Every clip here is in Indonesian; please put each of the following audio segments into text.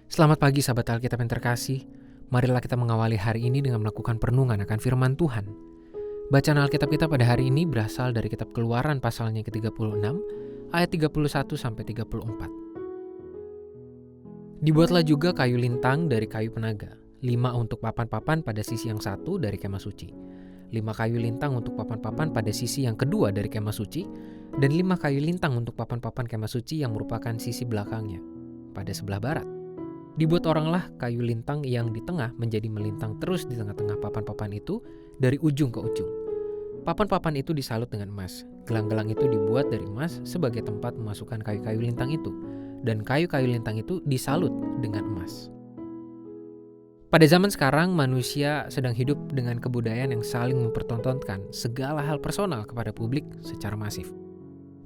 Selamat pagi sahabat Alkitab yang terkasih. Marilah kita mengawali hari ini dengan melakukan perenungan akan firman Tuhan. Bacaan Alkitab kita pada hari ini berasal dari kitab Keluaran pasalnya ke-36 ayat 31 sampai 34. Dibuatlah juga kayu lintang dari kayu penaga, 5 untuk papan-papan pada sisi yang satu dari kemah suci, 5 kayu lintang untuk papan-papan pada sisi yang kedua dari kemah suci, dan 5 kayu lintang untuk papan-papan kemah suci yang merupakan sisi belakangnya pada sebelah barat. Dibuat oranglah kayu lintang yang di tengah menjadi melintang terus di tengah-tengah papan-papan itu dari ujung ke ujung. Papan-papan itu disalut dengan emas. Gelang-gelang itu dibuat dari emas sebagai tempat memasukkan kayu-kayu lintang itu. Dan kayu-kayu lintang itu disalut dengan emas. Pada zaman sekarang, manusia sedang hidup dengan kebudayaan yang saling mempertontonkan segala hal personal kepada publik secara masif.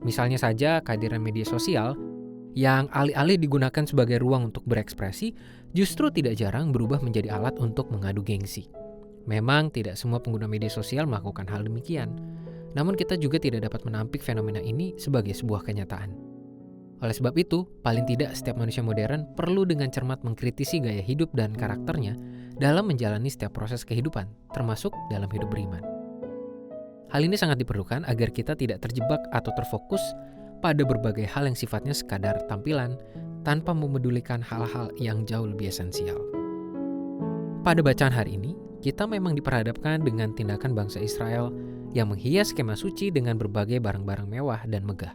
Misalnya saja kehadiran media sosial yang alih-alih digunakan sebagai ruang untuk berekspresi, justru tidak jarang berubah menjadi alat untuk mengadu gengsi. Memang tidak semua pengguna media sosial melakukan hal demikian, namun kita juga tidak dapat menampik fenomena ini sebagai sebuah kenyataan. Oleh sebab itu, paling tidak setiap manusia modern perlu dengan cermat mengkritisi gaya hidup dan karakternya dalam menjalani setiap proses kehidupan, termasuk dalam hidup beriman. Hal ini sangat diperlukan agar kita tidak terjebak atau terfokus pada berbagai hal yang sifatnya sekadar tampilan tanpa memedulikan hal-hal yang jauh lebih esensial. Pada bacaan hari ini, kita memang diperhadapkan dengan tindakan bangsa Israel yang menghias kemah suci dengan berbagai barang-barang mewah dan megah.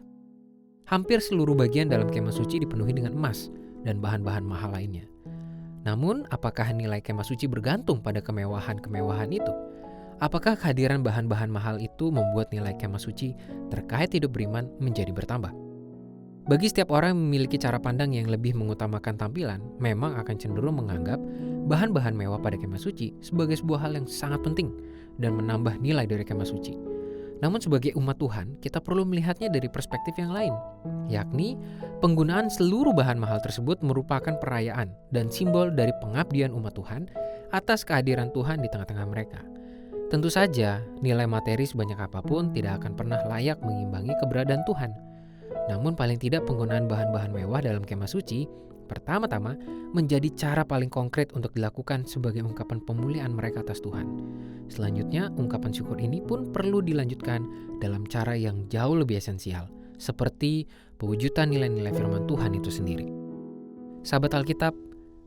Hampir seluruh bagian dalam kemah suci dipenuhi dengan emas dan bahan-bahan mahal lainnya. Namun, apakah nilai kemah suci bergantung pada kemewahan-kemewahan itu? Apakah kehadiran bahan-bahan mahal itu membuat nilai kemah suci terkait hidup beriman menjadi bertambah? Bagi setiap orang yang memiliki cara pandang yang lebih mengutamakan tampilan, memang akan cenderung menganggap bahan-bahan mewah pada kemah suci sebagai sebuah hal yang sangat penting dan menambah nilai dari kemah suci. Namun sebagai umat Tuhan, kita perlu melihatnya dari perspektif yang lain, yakni penggunaan seluruh bahan mahal tersebut merupakan perayaan dan simbol dari pengabdian umat Tuhan atas kehadiran Tuhan di tengah-tengah mereka. Tentu saja, nilai materi sebanyak apapun tidak akan pernah layak mengimbangi keberadaan Tuhan. Namun paling tidak penggunaan bahan-bahan mewah dalam kemah suci, pertama-tama menjadi cara paling konkret untuk dilakukan sebagai ungkapan pemuliaan mereka atas Tuhan. Selanjutnya, ungkapan syukur ini pun perlu dilanjutkan dalam cara yang jauh lebih esensial, seperti pewujudan nilai-nilai firman Tuhan itu sendiri. Sahabat Alkitab,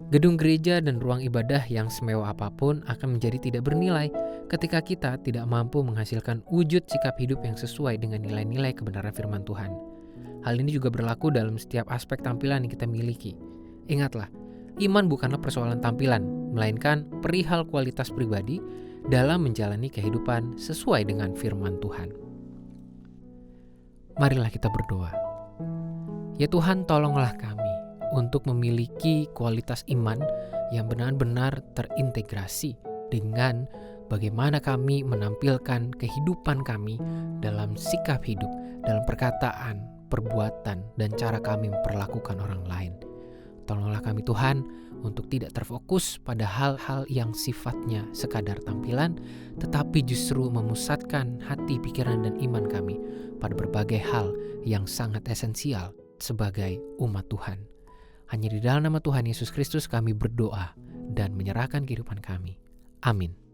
gedung gereja dan ruang ibadah yang semewah apapun akan menjadi tidak bernilai ketika kita tidak mampu menghasilkan wujud sikap hidup yang sesuai dengan nilai-nilai kebenaran firman Tuhan. Hal ini juga berlaku dalam setiap aspek tampilan yang kita miliki. Ingatlah, iman bukanlah persoalan tampilan, melainkan perihal kualitas pribadi dalam menjalani kehidupan sesuai dengan firman Tuhan. Marilah kita berdoa. Ya Tuhan, tolonglah kami untuk memiliki kualitas iman yang benar-benar terintegrasi dengan bagaimana kami menampilkan kehidupan kami dalam sikap hidup, dalam perkataan, perbuatan, dan cara kami memperlakukan orang lain. Tolonglah kami Tuhan untuk tidak terfokus pada hal-hal yang sifatnya sekadar tampilan, tetapi justru memusatkan hati, pikiran, dan iman kami pada berbagai hal yang sangat esensial sebagai umat Tuhan. Hanya di dalam nama Tuhan Yesus Kristus kami berdoa dan menyerahkan kehidupan kami. Amin.